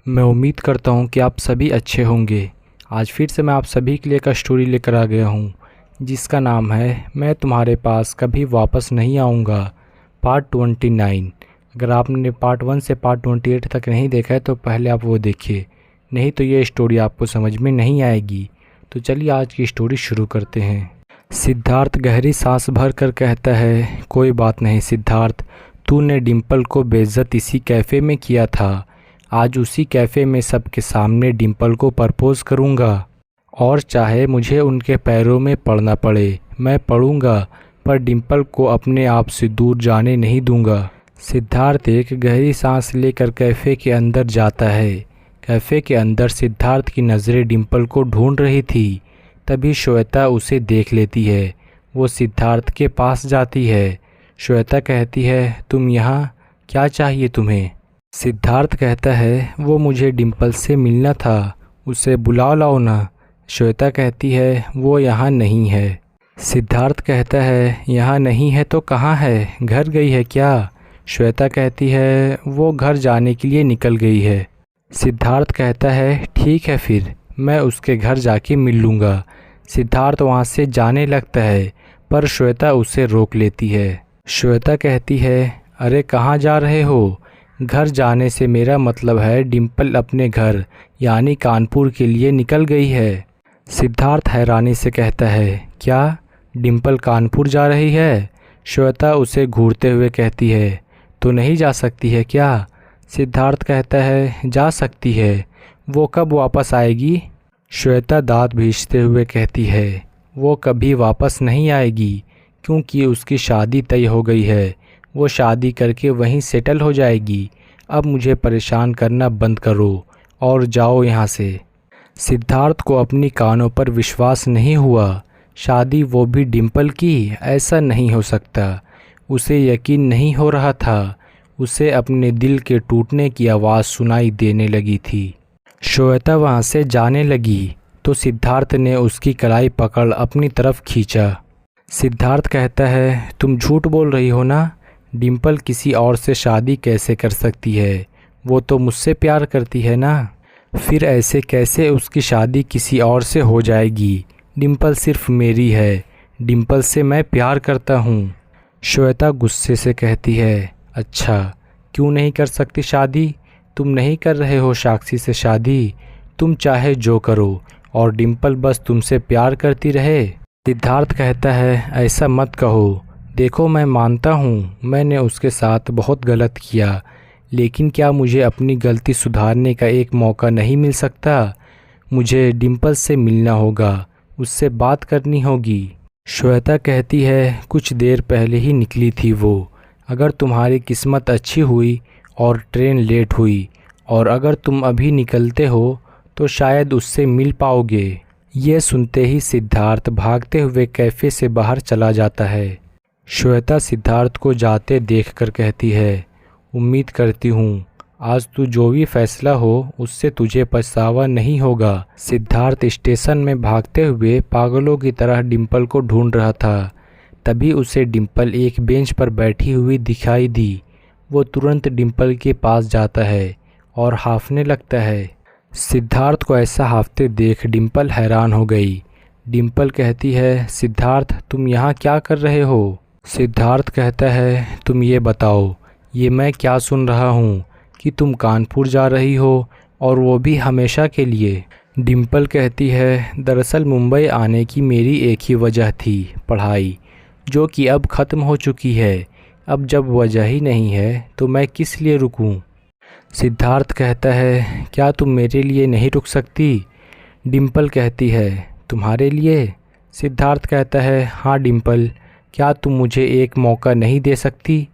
मैं उम्मीद करता हूँ कि आप सभी अच्छे होंगे। आज फिर से मैं आप सभी के लिए एक स्टोरी लेकर आ गया हूँ जिसका नाम है मैं तुम्हारे पास कभी वापस नहीं आऊँगा पार्ट 29। अगर आपने पार्ट 1 से पार्ट 28 तक नहीं देखा है तो पहले आप वो देखिए, नहीं तो ये स्टोरी आपको समझ में नहीं आएगी। तो चलिए आज की स्टोरी शुरू करते हैं। सिद्धार्थ गहरी सांस भर कर कहता है, कोई बात नहीं सिद्धार्थ, तूने डिम्पल को बेइज्जत इसी कैफ़े में किया था। आज उसी कैफ़े में सबके सामने डिम्पल को प्रपोज़ करूँगा और चाहे मुझे उनके पैरों में पड़ना पड़े मैं पड़ूँगा, पर डिम्पल को अपने आप से दूर जाने नहीं दूँगा। सिद्धार्थ एक गहरी सांस लेकर कैफ़े के अंदर जाता है। कैफ़े के अंदर सिद्धार्थ की नज़रें डिम्पल को ढूंढ रही थी। तभी श्वेता उसे देख लेती है। वो सिद्धार्थ के पास जाती है। श्वेता कहती है, तुम यहाँ, क्या चाहिए तुम्हें? सिद्धार्थ कहता है, वो मुझे डिम्पल से मिलना था, उसे बुला लाओ ना। श्वेता कहती है, वो यहाँ नहीं है। सिद्धार्थ कहता है, यहाँ नहीं है तो कहाँ है, घर गई है क्या? श्वेता कहती है, वो घर जाने के लिए निकल गई है। सिद्धार्थ कहता है, ठीक है फिर मैं उसके घर जाके मिल लूँगा। सिद्धार्थ वहाँ से जाने लगता है पर श्वेता उसे रोक लेती है। श्वेता कहती है, अरे कहाँ जा रहे हो? घर जाने से मेरा मतलब है डिम्पल अपने घर यानी कानपुर के लिए निकल गई है। सिद्धार्थ हैरानी से कहता है, क्या डिम्पल कानपुर जा रही है? श्वेता उसे घूरते हुए कहती है, तो नहीं जा सकती है क्या? सिद्धार्थ कहता है, जा सकती है, वो कब वापस आएगी? श्वेता दांत भींचते हुए कहती है, वो कभी वापस नहीं आएगी क्योंकि उसकी शादी तय हो गई है। वो शादी करके वहीं सेटल हो जाएगी। अब मुझे परेशान करना बंद करो और जाओ यहाँ से। सिद्धार्थ को अपनी कानों पर विश्वास नहीं हुआ। शादी वो भी डिम्पल की? ऐसा नहीं हो सकता। उसे यकीन नहीं हो रहा था। उसे अपने दिल के टूटने की आवाज़ सुनाई देने लगी थी। श्वेता वहाँ से जाने लगी तो सिद्धार्थ ने उसकी कलाई पकड़ अपनी तरफ खींचा। सिद्धार्थ कहता है, तुम झूठ बोल रही हो ना? डिम्पल किसी और से शादी कैसे कर सकती है? वो तो मुझसे प्यार करती है ना। फिर ऐसे कैसे उसकी शादी किसी और से हो जाएगी? डिम्पल सिर्फ मेरी है। डिम्पल से मैं प्यार करता हूँ। श्वेता गुस्से से कहती है, अच्छा क्यों नहीं कर सकती शादी? तुम नहीं कर रहे हो साक्षी से शादी? तुम चाहे जो करो और डिम्पल बस तुमसे प्यार करती रहे। सिद्धार्थ कहता है, ऐसा मत कहो। देखो मैं मानता हूँ मैंने उसके साथ बहुत गलत किया, लेकिन क्या मुझे अपनी गलती सुधारने का एक मौका नहीं मिल सकता? मुझे डिम्पल से मिलना होगा, उससे बात करनी होगी। श्वेता कहती है, कुछ देर पहले ही निकली थी वो। अगर तुम्हारी किस्मत अच्छी हुई और ट्रेन लेट हुई और अगर तुम अभी निकलते हो तो शायद उससे मिल पाओगे। ये सुनते ही सिद्धार्थ भागते हुए कैफ़े से बाहर चला जाता है। श्वेता सिद्धार्थ को जाते देखकर कहती है, उम्मीद करती हूँ आज तू जो भी फैसला हो उससे तुझे पछतावा नहीं होगा। सिद्धार्थ स्टेशन में भागते हुए पागलों की तरह डिम्पल को ढूंढ रहा था। तभी उसे डिम्पल एक बेंच पर बैठी हुई दिखाई दी। वो तुरंत डिम्पल के पास जाता है और हांफने लगता है। सिद्धार्थ को ऐसा हांफते देख डिम्पल हैरान हो गई। डिम्पल कहती है, सिद्धार्थ तुम यहाँ क्या कर रहे हो? सिद्धार्थ कहता है, तुम ये बताओ, ये मैं क्या सुन रहा हूँ कि तुम कानपुर जा रही हो और वो भी हमेशा के लिए? डिम्पल कहती है, दरअसल मुंबई आने की मेरी एक ही वजह थी, पढ़ाई, जो कि अब ख़त्म हो चुकी है। अब जब वजह ही नहीं है तो मैं किस लिए रुकूं? सिद्धार्थ कहता है, क्या तुम मेरे लिए नहीं रुक सकती? डिम्पल कहती है, तुम्हारे लिए? सिद्धार्थ कहता है, हाँ डिम्पल, क्या तुम मुझे एक मौका नहीं दे सकती?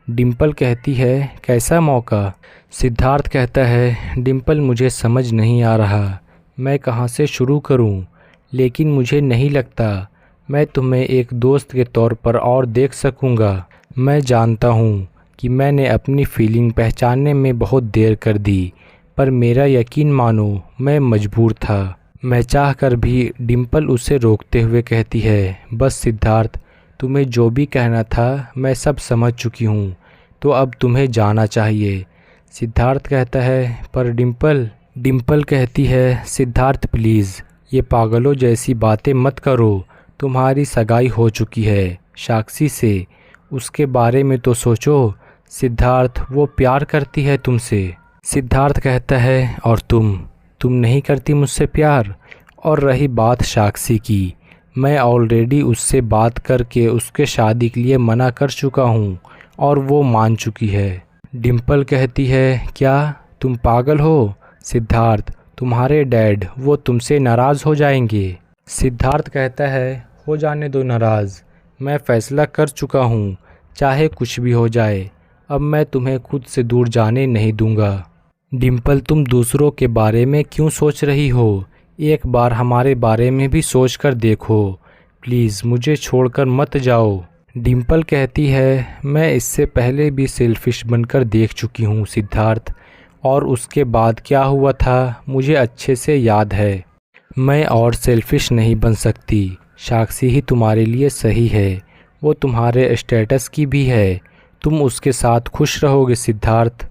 डिम्पल कहती है, कैसा मौका? सिद्धार्थ कहता है, डिम्पल मुझे समझ नहीं आ रहा मैं कहाँ से शुरू करूँ, लेकिन मुझे नहीं लगता मैं तुम्हें एक दोस्त के तौर पर और देख सकूँगा। मैं जानता हूँ कि मैंने अपनी फीलिंग पहचानने में बहुत देर कर दी, पर मेरा यकीन मानो मैं मजबूर था। मैं चाहकर भी। डिम्पल उसे रोकते हुए कहती है, बस सिद्धार्थ, तुम्हें जो भी कहना था मैं सब समझ चुकी हूँ, तो अब तुम्हें जाना चाहिए। सिद्धार्थ कहता है पर डिम्पल। डिम्पल कहती है सिद्धार्थ प्लीज़ ये पागलों जैसी बातें मत करो, तुम्हारी सगाई हो चुकी है साक्षी से, उसके बारे में तो सोचो। सिद्धार्थ वो प्यार करती है तुमसे। सिद्धार्थ कहता है और तुम नहीं करती मुझसे प्यार। और रही बात साक्षी की, मैं ऑलरेडी उससे बात करके उसके शादी के लिए मना कर चुका हूँ और वो मान चुकी है। डिम्पल कहती है क्या तुम पागल हो? सिद्धार्थ तुम्हारे डैड वो तुमसे नाराज़ हो जाएंगे। सिद्धार्थ कहता है हो जाने दो नाराज़, मैं फ़ैसला कर चुका हूँ, चाहे कुछ भी हो जाए, अब मैं तुम्हें खुद से दूर जाने नहीं दूंगा। डिम्पल तुम दूसरों के बारे में क्यों सोच रही हो? एक बार हमारे बारे में भी सोच कर देखो, प्लीज़ मुझे छोड़कर मत जाओ। डिम्पल कहती है मैं इससे पहले भी सेल्फिश बनकर देख चुकी हूँ सिद्धार्थ, और उसके बाद क्या हुआ था मुझे अच्छे से याद है। मैं और सेल्फिश नहीं बन सकती, साक्षी ही तुम्हारे लिए सही है, वो तुम्हारे स्टेटस की भी है, तुम उसके साथ खुश रहोगे सिद्धार्थ।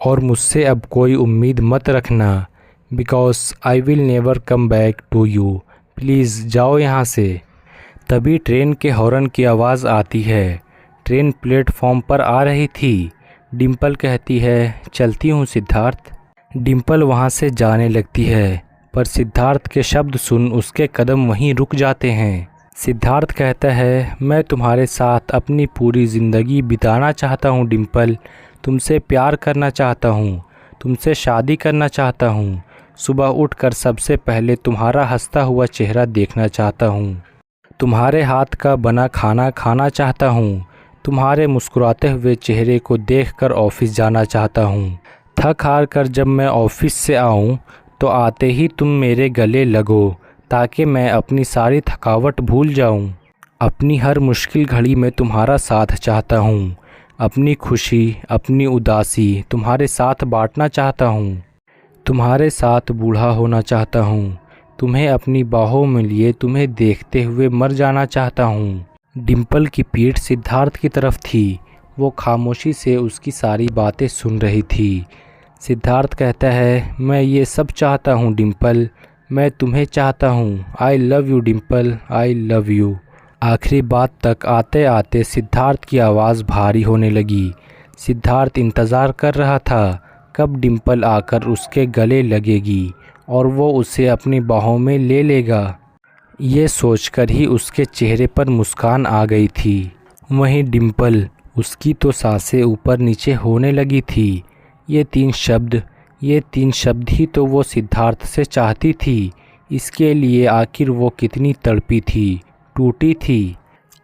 और मुझसे अब कोई उम्मीद मत रखना, because I will never come back to you, please जाओ यहाँ से। तभी ट्रेन के हॉर्न की आवाज़ आती है। ट्रेन प्लेटफॉर्म पर आ रही थी। डिम्पल कहती है चलती हूँ सिद्धार्थ। डिम्पल वहाँ से जाने लगती है, पर सिद्धार्थ के शब्द सुन उसके कदम वहीं रुक जाते हैं। सिद्धार्थ कहता है मैं तुम्हारे साथ अपनी पूरी ज़िंदगी बिताना चाहता हूँ डिम्पल, तुमसे प्यार करना चाहता हूँ, तुमसे शादी करना चाहता हूँ, सुबह उठकर सबसे पहले तुम्हारा हंसता हुआ चेहरा देखना चाहता हूँ, तुम्हारे हाथ का बना खाना खाना चाहता हूँ, तुम्हारे मुस्कुराते हुए चेहरे को देखकर ऑफिस जाना चाहता हूँ। थक हार कर जब मैं ऑफिस से आऊँ तो आते ही तुम मेरे गले लगो, ताकि मैं अपनी सारी थकावट भूल जाऊँ। अपनी हर मुश्किल घड़ी में तुम्हारा साथ चाहता हूँ, अपनी खुशी अपनी उदासी तुम्हारे साथ बांटना चाहता हूँ, तुम्हारे साथ बूढ़ा होना चाहता हूँ, तुम्हें अपनी बाहों में लिए तुम्हें देखते हुए मर जाना चाहता हूँ। डिम्पल की पीठ सिद्धार्थ की तरफ थी, वो खामोशी से उसकी सारी बातें सुन रही थी। सिद्धार्थ कहता है मैं ये सब चाहता हूँ डिम्पल, मैं तुम्हें चाहता हूँ, I love you Dimple, I love you. आखिरी बात तक आते आते सिद्धार्थ की आवाज़ भारी होने लगी। सिद्धार्थ इंतज़ार कर रहा था कब डिम्पल आकर उसके गले लगेगी और वो उसे अपनी बाहों में ले लेगा। ये सोचकर ही उसके चेहरे पर मुस्कान आ गई थी। वहीं डिम्पल, उसकी तो सांसें ऊपर नीचे होने लगी थी। ये तीन शब्द ही तो वो सिद्धार्थ से चाहती थी। इसके लिए आखिर वो कितनी तड़पी थी, टूटी थी।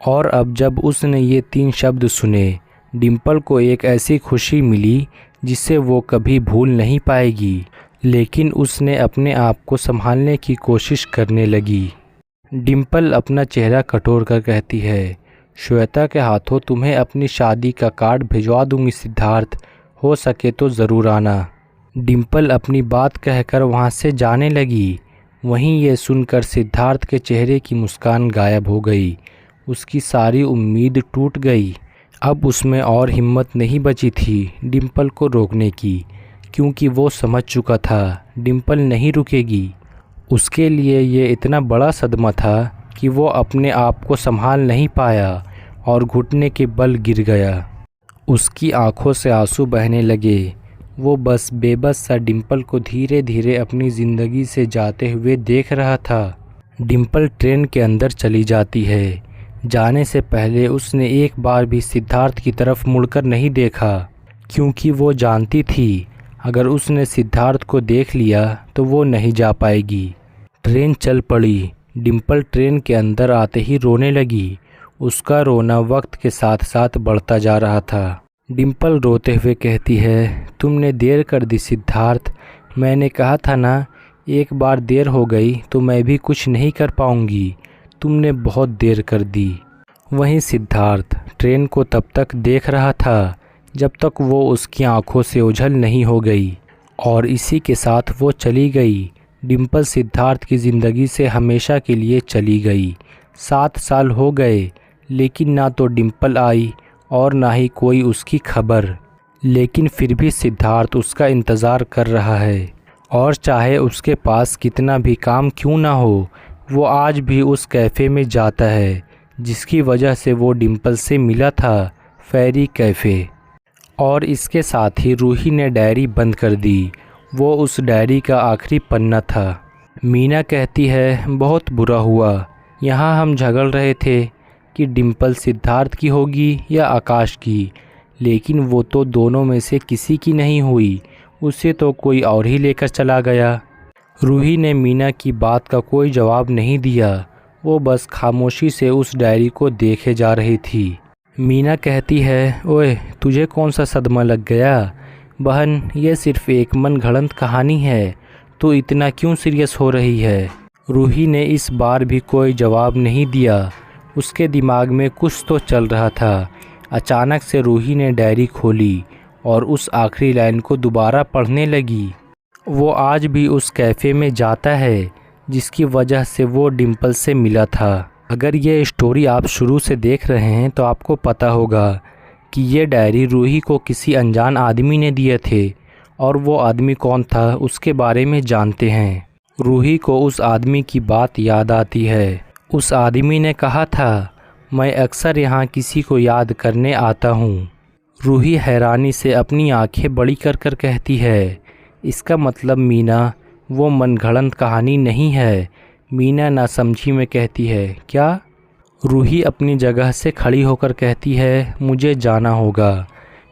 और अब जब उसने ये तीन शब्द सुने, डिम्पल को एक ऐसी खुशी मिली जिसे वो कभी भूल नहीं पाएगी। लेकिन उसने अपने आप को संभालने की कोशिश करने लगी। डिम्पल अपना चेहरा कटोर कर कहती है श्वेता के हाथों तुम्हें अपनी शादी का कार्ड भिजवा दूंगी सिद्धार्थ, हो सके तो ज़रूर आना। डिम्पल अपनी बात कहकर वहाँ से जाने लगी। वहीं ये सुनकर सिद्धार्थ के चेहरे की मुस्कान गायब हो गई। उसकी सारी उम्मीद टूट गई। अब उसमें और हिम्मत नहीं बची थी डिम्पल को रोकने की, क्योंकि वो समझ चुका था डिम्पल नहीं रुकेगी। उसके लिए ये इतना बड़ा सदमा था कि वो अपने आप को संभाल नहीं पाया और घुटने के बल गिर गया। उसकी आंखों से आंसू बहने लगे। वो बस बेबस सा डिम्पल को धीरे धीरे अपनी ज़िंदगी से जाते हुए देख रहा था। डिम्पल ट्रेन के अंदर चली जाती है। जाने से पहले उसने एक बार भी सिद्धार्थ की तरफ मुड़कर नहीं देखा, क्योंकि वो जानती थी अगर उसने सिद्धार्थ को देख लिया तो वो नहीं जा पाएगी। ट्रेन चल पड़ी। डिम्पल ट्रेन के अंदर आते ही रोने लगी। उसका रोना वक्त के साथ साथ बढ़ता जा रहा था। डिम्पल रोते हुए कहती है तुमने देर कर दी सिद्धार्थ, मैंने कहा था ना, एक बार देर हो गई तो मैं भी कुछ नहीं कर पाऊंगी, तुमने बहुत देर कर दी। वहीं सिद्धार्थ ट्रेन को तब तक देख रहा था जब तक वो उसकी आंखों से ओझल नहीं हो गई, और इसी के साथ वो चली गई। डिम्पल सिद्धार्थ की ज़िंदगी से हमेशा के लिए चली गई। 7 साल हो गए, लेकिन ना तो डिम्पल आई और ना ही कोई उसकी खबर। लेकिन फिर भी सिद्धार्थ उसका इंतज़ार कर रहा है और चाहे उसके पास कितना भी काम क्यों ना हो, वो आज भी उस कैफ़े में जाता है जिसकी वजह से वो डिम्पल से मिला था, फेरी कैफ़े। और इसके साथ ही रूही ने डायरी बंद कर दी। वो उस डायरी का आखिरी पन्ना था। मीना कहती है, बहुत बुरा हुआ, यहाँ हम झगड़ रहे थे कि डिम्पल सिद्धार्थ की होगी या आकाश की, लेकिन वो तो दोनों में से किसी की नहीं हुई, उसे तो कोई और ही लेकर चला गया। रूही ने मीना की बात का कोई जवाब नहीं दिया। वो बस खामोशी से उस डायरी को देखे जा रही थी। मीना कहती है, ओए तुझे कौन सा सदमा लग गया बहन, ये सिर्फ़ एक मनगढ़ंत कहानी है, तो इतना क्यों सीरियस हो रही है। रूही ने इस बार भी कोई जवाब नहीं दिया। उसके दिमाग में कुछ तो चल रहा था। अचानक से रूही ने डायरी खोली और उस आखिरी लाइन को दोबारा पढ़ने लगी। वो आज भी उस कैफ़े में जाता है जिसकी वजह से वो डिम्पल से मिला था। अगर ये स्टोरी आप शुरू से देख रहे हैं तो आपको पता होगा कि ये डायरी रूही को किसी अनजान आदमी ने दिए थे और वो आदमी कौन था उसके बारे में जानते हैं। रूही को उस आदमी की बात याद आती है। उस आदमी ने कहा था, मैं अक्सर यहाँ किसी को याद करने आता हूँ। रूही हैरानी से अपनी आंखें बड़ी कर कर कहती है, इसका मतलब मीना वो मनगढ़ंत कहानी नहीं है। मीना नासमझी में कहती है, क्या? रूही अपनी जगह से खड़ी होकर कहती है, मुझे जाना होगा।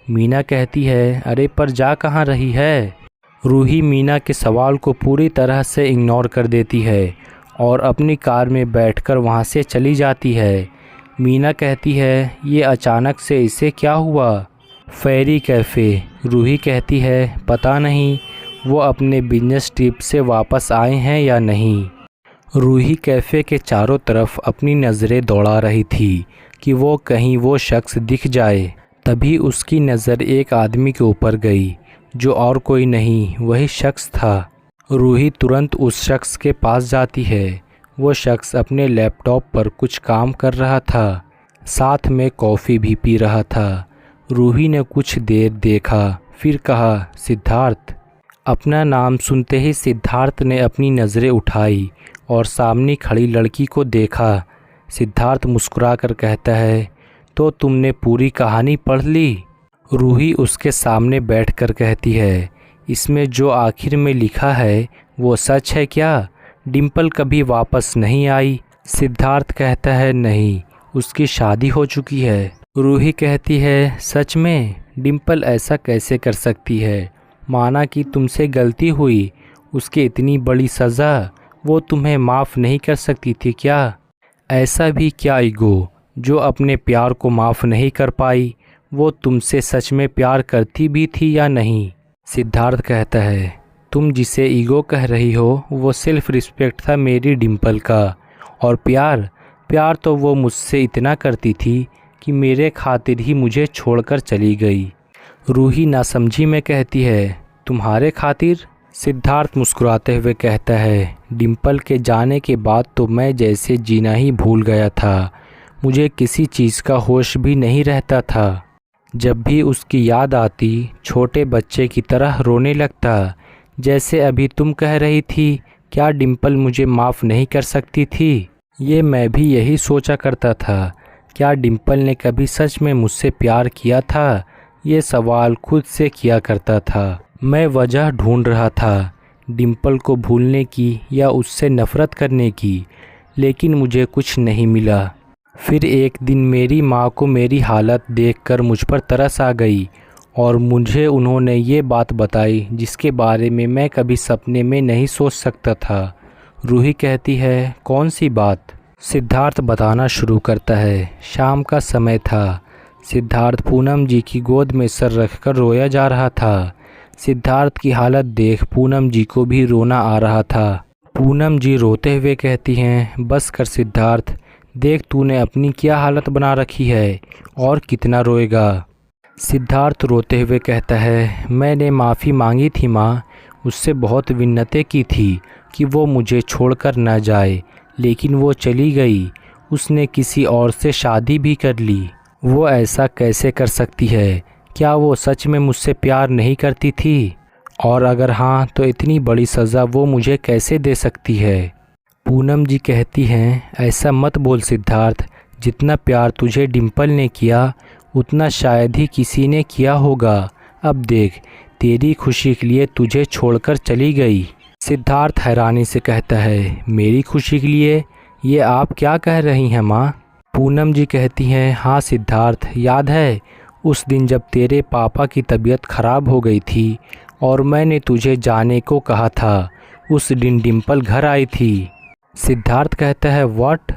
मीना कहती है, अरे पर जा कहाँ रही है? रूही मीना के सवाल को पूरी तरह से इग्नोर कर देती है और अपनी कार में बैठकर वहाँ से चली जाती है। मीना कहती है, ये अचानक से इसे क्या हुआ? फेरी कैफ़े। रूही कहती है, पता नहीं वो अपने बिजनेस ट्रिप से वापस आए हैं या नहीं। रूही कैफ़े के चारों तरफ अपनी नज़रें दौड़ा रही थी कि वो कहीं वो शख्स दिख जाए। तभी उसकी नज़र एक आदमी के ऊपर गई जो और कोई नहीं वही शख्स था। रूही तुरंत उस शख्स के पास जाती है। वो शख्स अपने लैपटॉप पर कुछ काम कर रहा था, साथ में कॉफ़ी भी पी रहा था। रूही ने कुछ देर देखा, फिर कहा, सिद्धार्थ। अपना नाम सुनते ही सिद्धार्थ ने अपनी नज़रें उठाई और सामने खड़ी लड़की को देखा। सिद्धार्थ मुस्कुराकर कहता है, तो तुमने पूरी कहानी पढ़ ली? रूही उसके सामने बैठकर कहती है, इसमें जो आखिर में लिखा है वो सच है क्या? डिम्पल कभी वापस नहीं आई? सिद्धार्थ कहता है, नहीं, उसकी शादी हो चुकी है। रूही कहती है, सच में? डिम्पल ऐसा कैसे कर सकती है? माना कि तुमसे गलती हुई, उसकी इतनी बड़ी सज़ा, वो तुम्हें माफ़ नहीं कर सकती थी क्या? ऐसा भी क्या ईगो जो अपने प्यार को माफ़ नहीं कर पाई? वो तुमसे सच में प्यार करती भी थी या नहीं? सिद्धार्थ कहता है, तुम जिसे ईगो कह रही हो वो सेल्फ़ रिस्पेक्ट था मेरी डिम्पल का। और प्यार तो वो मुझसे इतना करती थी कि मेरे खातिर ही मुझे छोड़कर चली गई। रूही नासमझी में कहती है, तुम्हारे खातिर? सिद्धार्थ मुस्कुराते हुए कहता है, डिम्पल के जाने के बाद तो मैं जैसे जीना ही भूल गया था। मुझे किसी चीज़ का होश भी नहीं रहता था। जब भी उसकी याद आती, छोटे बच्चे की तरह रोने लगता। जैसे अभी तुम कह रही थी, क्या डिम्पल मुझे माफ़ नहीं कर सकती थी? ये मैं भी यही सोचा करता था। क्या डिम्पल ने कभी सच में मुझसे प्यार किया था? ये सवाल खुद से किया करता था। मैं वजह ढूंढ रहा था, डिम्पल को भूलने की या उससे नफ़रत करने की, लेकिन मुझे कुछ नहीं मिला। फिर एक दिन मेरी माँ को मेरी हालत देखकर मुझ पर तरस आ गई और मुझे उन्होंने ये बात बताई जिसके बारे में मैं कभी सपने में नहीं सोच सकता था। रूही कहती है, कौन सी बात? सिद्धार्थ बताना शुरू करता है। शाम का समय था। सिद्धार्थ पूनम जी की गोद में सर रखकर रोया जा रहा था। सिद्धार्थ की हालत देख पूनम जी को भी रोना आ रहा था। पूनम जी रोते हुए कहती हैं, बस कर सिद्धार्थ, देख तूने अपनी क्या हालत बना रखी है और कितना रोएगा। सिद्धार्थ रोते हुए कहता है, मैंने माफ़ी मांगी थी माँ, उससे बहुत विन्नतें की थी कि वो मुझे छोड़कर न जाए, लेकिन वो चली गई। उसने किसी और से शादी भी कर ली। वो ऐसा कैसे कर सकती है? क्या वो सच में मुझसे प्यार नहीं करती थी? और अगर हाँ तो इतनी बड़ी सज़ा वो मुझे कैसे दे सकती है? पूनम जी कहती हैं, ऐसा मत बोल सिद्धार्थ, जितना प्यार तुझे डिम्पल ने किया उतना शायद ही किसी ने किया होगा। अब देख, तेरी खुशी के लिए तुझे छोड़कर चली गई। सिद्धार्थ हैरानी से कहता है, मेरी खुशी के लिए? ये आप क्या कह रही हैं माँ? पूनम जी कहती हैं, हाँ सिद्धार्थ, याद है उस दिन जब तेरे पापा की तबीयत ख़राब हो गई थी और मैंने तुझे जाने को कहा था, उस दिन डिम्पल घर आई थी। सिद्धार्थ कहता है, व्हाट?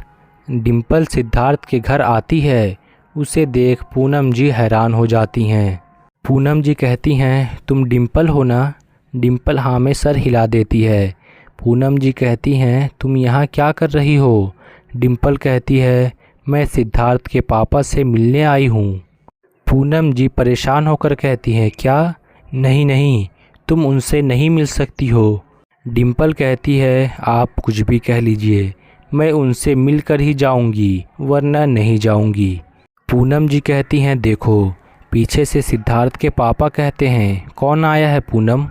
डिम्पल सिद्धार्थ के घर आती है? उसे देख पूनम जी हैरान हो जाती हैं। पूनम जी कहती हैं, तुम डिम्पल हो ना? डिम्पल हाँ में सर हिला देती है। पूनम जी कहती हैं, तुम यहाँ क्या कर रही हो? डिम्पल कहती है, मैं सिद्धार्थ के पापा से मिलने आई हूँ। पूनम जी परेशान होकर कहती हैं, क्या? नहीं नहीं, तुम उनसे नहीं मिल सकती हो। डिम्पल कहती है, आप कुछ भी कह लीजिए, मैं उनसे मिलकर ही जाऊंगी वरना नहीं जाऊंगी। पूनम जी कहती हैं, देखो। पीछे से सिद्धार्थ के पापा कहते हैं, कौन आया है पूनम?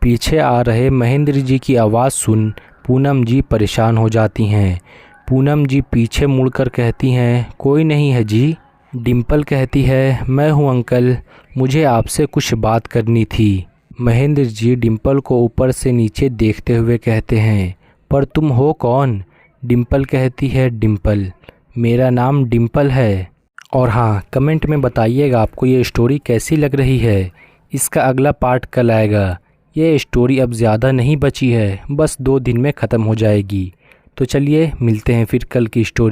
पीछे आ रहे महेंद्र जी की आवाज़ सुन पूनम जी परेशान हो जाती हैं। पूनम जी पीछे मुड़कर कहती हैं, कोई नहीं है जी। डिम्पल कहती है, मैं हूँ अंकल, मुझे आपसे कुछ बात करनी थी। महेंद्र जी डिम्पल को ऊपर से नीचे देखते हुए कहते हैं, पर तुम हो कौन? डिम्पल कहती है, डिम्पल, मेरा नाम डिम्पल है। और हाँ, कमेंट में बताइएगा आपको ये स्टोरी कैसी लग रही है। इसका अगला पार्ट कल आएगा। ये स्टोरी अब ज़्यादा नहीं बची है, बस 2 दिन में ख़त्म हो जाएगी। तो चलिए मिलते हैं फिर कल की स्टोरी।